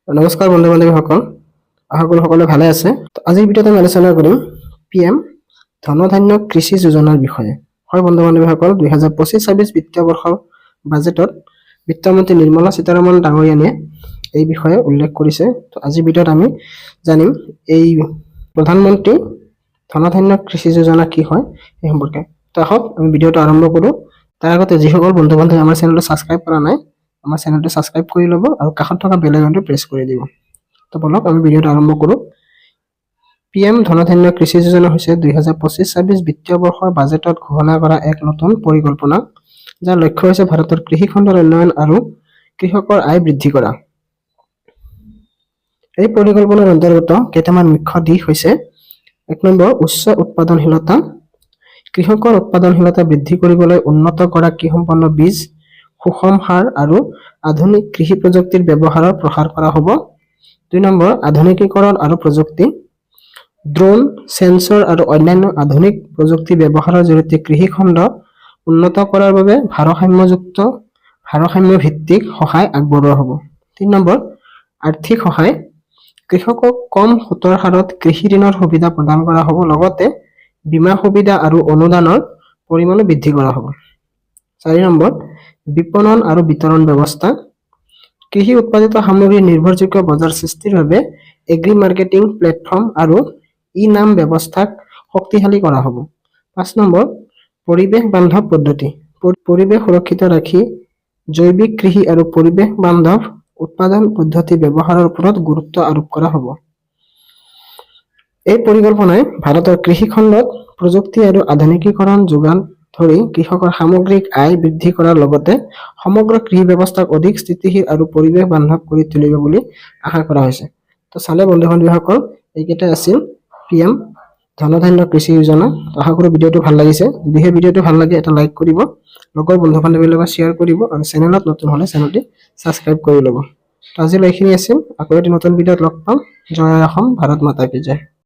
নমস্কাৰ বন্ধু বান্ধৱীসকল, আশা কৰোঁ সকলোৱে ভালে আছে। আজিৰ ভিডিঅ'ত আমি আলোচনা কৰিম PM ধনধান্য কৃষি যোজনাৰ বিষয়ে। হয় বন্ধু বান্ধৱীসকল, 2025-26 বিত্তীয় বৰ্ষৰ বাজেটত বিত্তমন্ত্ৰী নিৰ্মলা সীতাৰমণ ডাঙৰীয়ানীয়ে এই বিষয়ে উল্লেখ কৰিছে। তো আজিৰ ভিডিঅ'ত আমি জানিম এই প্ৰধানমন্ত্ৰী ধনধান্য কৃষি যোজনা কি হয় এই সম্পৰ্কে। তো আহক আমি ভিডিঅ'টো আৰম্ভ কৰোঁ। তাৰ আগতে যিসকল বন্ধু বান্ধৱী আমাৰ চেনেলটো ছাবস্ক্ৰাইব কৰা নাই, আমাৰ চেনেলটো ছাবস্ক্ৰাইব কৰি ল'ব আৰু কাষত থকা বেল আইকনটো প্ৰেছ কৰি দিব। তো বলক আমি ভিডিঅ'টো আৰম্ভ কৰোঁ। PM ধনধান্য কৃষি যোজনা হৈছে 2025-26 বিত্তীয় বৰ্ষৰ বাজেটত ঘোষণা কৰা এক নতুন পৰিকল্পনা, যাৰ লক্ষ্য হৈছে ভাৰতৰ কৃষি খণ্ডৰ উন্নয়ন আৰু কৃষকৰ আয় বৃদ্ধি কৰা। এই পৰিকল্পনাৰ অন্তৰ্গত কেইটামান মুখ্য দিশ হৈছে: 1 নম্বৰ, উচ্চ উৎপাদনশীলতা। কৃষকৰ উৎপাদনশীলতা বৃদ্ধি কৰিবলৈ উন্নত গৰাকীসম্পন্ন বীজ, সুষম সাৰ আৰু আধুনিক কৃষি প্ৰযুক্তিৰ ব্যৱহাৰৰ প্ৰসাৰ কৰা হ'ব। 2 নম্বৰ, আধুনিকীকৰণ আৰু প্ৰযুক্তি। ড্ৰোন, সেন্সৰ আৰু অন্যান্য আধুনিক প্ৰযুক্তি ব্যৱহাৰৰ জৰিয়তে কৃষি খণ্ড উন্নত কৰাৰ বাবে ভাৰসাম্য ভিত্তিক সহায় আগবঢ়োৱা হ'ব। 3 নম্বৰ, আৰ্থিক সহায়। কৃষকক কম সুতৰ হাৰত কৃষি ঋণৰ সুবিধা প্ৰদান কৰা হ'ব, লগতে বীমা সুবিধা আৰু অনুদানৰ পৰিমাণো বৃদ্ধি কৰা হ'ব। 4 নম্বৰ, বিপণন আৰু বিতৰণ ব্যৱস্থা। কৃষি উৎপাদিত সামগ্ৰীৰ নিৰ্ভৰযোগ্য বজাৰ সৃষ্টিৰ বাবে এগ্ৰি মাৰ্কেটিং প্লেটফৰ্ম আৰু ই-নাম ব্যৱস্থাক শক্তিশালী কৰা হ'ব। 5 নম্বৰ, পৰিৱেশ বান্ধৱ পদ্ধতি। পৰিৱেশ সুৰক্ষিত ৰাখি জৈৱিক কৃষি আৰু পৰিৱেশ বান্ধৱ উৎপাদন পদ্ধতি ব্যৱহাৰৰ ওপৰত গুৰুত্ব আৰোপ কৰা হ'ব। এই পৰিকল্পনাই ভাৰতৰ কৃষি খণ্ডত প্ৰযুক্তি আৰু আধুনিকীকৰণ যোগান ধৰি কৃষকৰ সামগ্ৰিক আয় বৃদ্ধি কৰাৰ লগতে সমগ্ৰ কৃষি ব্যৱস্থাক অধিক স্থিতিশীল আৰু পৰিৱেশ বান্ধৱ কৰি তুলিব বুলি আশা কৰা হৈছে। তো চালে বন্ধু বান্ধৱীসকল, এইকেইটা আছিল PM ধনধান্য কৃষি যোজনা। আশা কৰোঁ ভিডিঅ'টো ভাল লাগিছে। যদিহে ভিডিঅ'টো ভাল লাগে এটা লাইক কৰিব, লগৰ বন্ধু বান্ধৱীৰ লগত শ্বেয়াৰ কৰিব আৰু চেনেলত নতুন হ'লে চেনেলটি ছাবস্ক্ৰাইব কৰি ল'ব। তো আজিলৈ এইখিনি আছিল। আকৌ এটি নতুন ভিডিঅ'ত লগ পাম। জয় অসম, ভাৰত মাতা কি জয়।